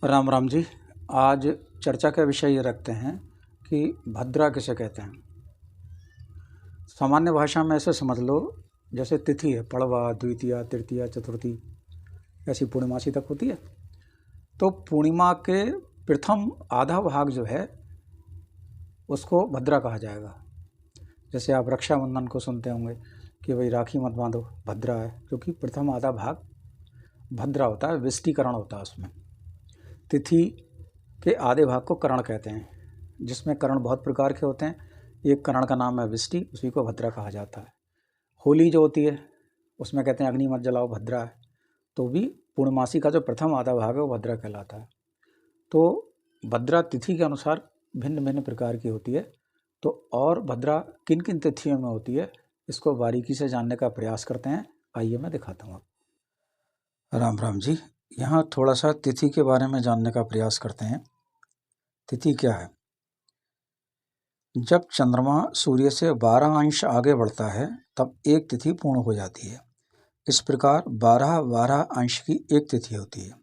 राम राम जी। आज चर्चा का विषय ये रखते हैं कि भद्रा किसे कहते हैं। सामान्य भाषा में ऐसे समझ लो जैसे तिथि है, पड़वा, द्वितीया, तृतीया, चतुर्थी, ऐसी पूर्णिमासी तक होती है। तो पूर्णिमा के प्रथम आधा भाग जो है उसको भद्रा कहा जाएगा। जैसे आप रक्षाबंधन को सुनते होंगे कि भाई राखी मत बांधो, भद्रा है, क्योंकि प्रथम आधा भाग भद्रा होता है, विष्टिकरण होता है उसमें। तिथि के आधे भाग को करण कहते हैं, जिसमें करण बहुत प्रकार के होते हैं। एक करण का नाम है विष्टि, उसी को भद्रा कहा जाता है। होली जो होती है उसमें कहते हैं अग्नि मत जलाओ, भद्रा है। तो भी पूर्णमासी का जो प्रथम आधा भाग है वो भद्रा कहलाता है। तो भद्रा तिथि के अनुसार भिन्न भिन्न प्रकार की होती है। तो और भद्रा किन किन तिथियों में होती है इसको बारीकी से जानने का प्रयास करते हैं। आइए मैं दिखाता हूँ। राम राम जी। यहाँ थोड़ा सा तिथि के बारे में जानने का प्रयास करते हैं। तिथि क्या है? जब चंद्रमा सूर्य से 12 अंश आगे बढ़ता है तब एक तिथि पूर्ण हो जाती है। इस प्रकार 12 अंश की एक तिथि होती है।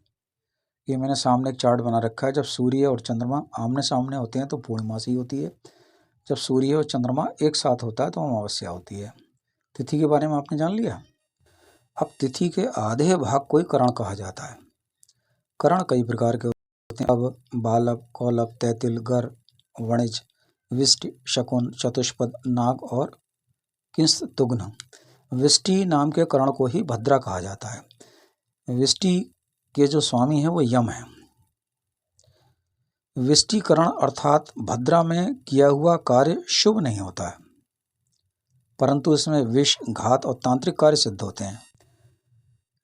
ये मैंने सामने एक चार्ट बना रखा है। जब सूर्य और चंद्रमा आमने सामने होते हैं तो पूर्णमासी होती है। जब सूर्य और चंद्रमा एक साथ होता है तो अमावस्या होती है। तिथि के बारे में आपने जान लिया। अब तिथि के आधे भाग को ही करण कहा जाता है। करण कई प्रकार के होते हैं। अब बालव, कौलव, तैतिल, गर, वणिज, विष्टि, शकुन, चतुष्पद, नाग और किंस्तुघ्न। विष्टि नाम के करण को ही भद्रा कहा जाता है। विष्टि के जो स्वामी हैं वो यम है। विष्टिकरण अर्थात भद्रा में किया हुआ कार्य शुभ नहीं होता है, परंतु इसमें विष, घात और तांत्रिक कार्य सिद्ध होते हैं।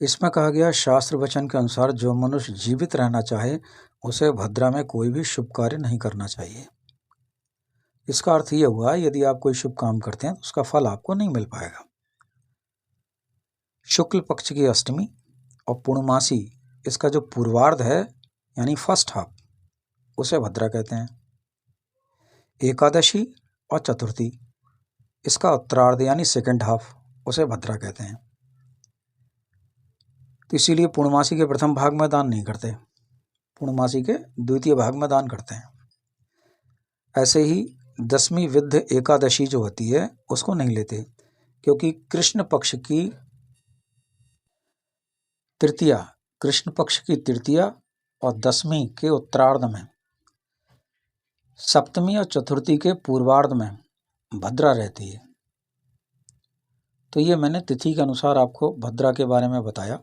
इसमें कहा गया शास्त्र वचन के अनुसार जो मनुष्य जीवित रहना चाहे उसे भद्रा में कोई भी शुभ कार्य नहीं करना चाहिए। इसका अर्थ यह हुआ यदि आप कोई शुभ काम करते हैं तो उसका फल आपको नहीं मिल पाएगा। शुक्ल पक्ष की अष्टमी और पूर्णमासी, इसका जो पूर्वार्ध है यानी फर्स्ट हाफ, उसे भद्रा कहते हैं। एकादशी और चतुर्थी, इसका उत्तरार्ध यानी सेकंड हाफ, उसे भद्रा कहते हैं। तो इसीलिए पूर्णमासी के प्रथम भाग में दान नहीं करते, पूर्णमासी के द्वितीय भाग में दान करते हैं। ऐसे ही दसवीं विद्ध एकादशी जो होती है उसको नहीं लेते, क्योंकि कृष्ण पक्ष की तृतीया और दसवीं के उत्तरार्ध में, सप्तमी और चतुर्थी के पूर्वार्ध में भद्रा रहती है। तो ये मैंने तिथि के अनुसार आपको भद्रा के बारे में बताया।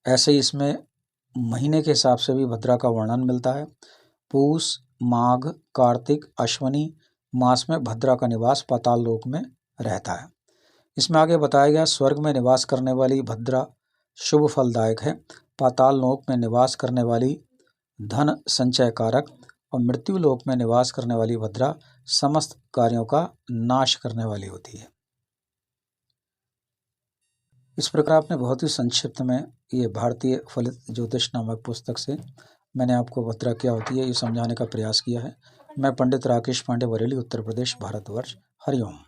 ऐसे ही इसमें महीने के हिसाब से भी भद्रा का वर्णन मिलता है। पूस, माघ, कार्तिक, अश्वनी मास में भद्रा का निवास पाताल लोक में रहता है। इसमें आगे बताया गया स्वर्ग में निवास करने वाली भद्रा शुभ फलदायक है। पाताल लोक में निवास करने वाली धन संचय कारक और मृत्यु लोक में निवास करने वाली भद्रा समस्त कार्यों का नाश करने वाली होती है। इस प्रकार आपने बहुत ही संक्षिप्त में ये भारतीय फलित ज्योतिष नामक पुस्तक से मैंने आपको भद्रा क्या होती है ये समझाने का प्रयास किया है। मैं पंडित राकेश पांडे, बरेली, उत्तर प्रदेश, भारतवर्ष। हरिओम।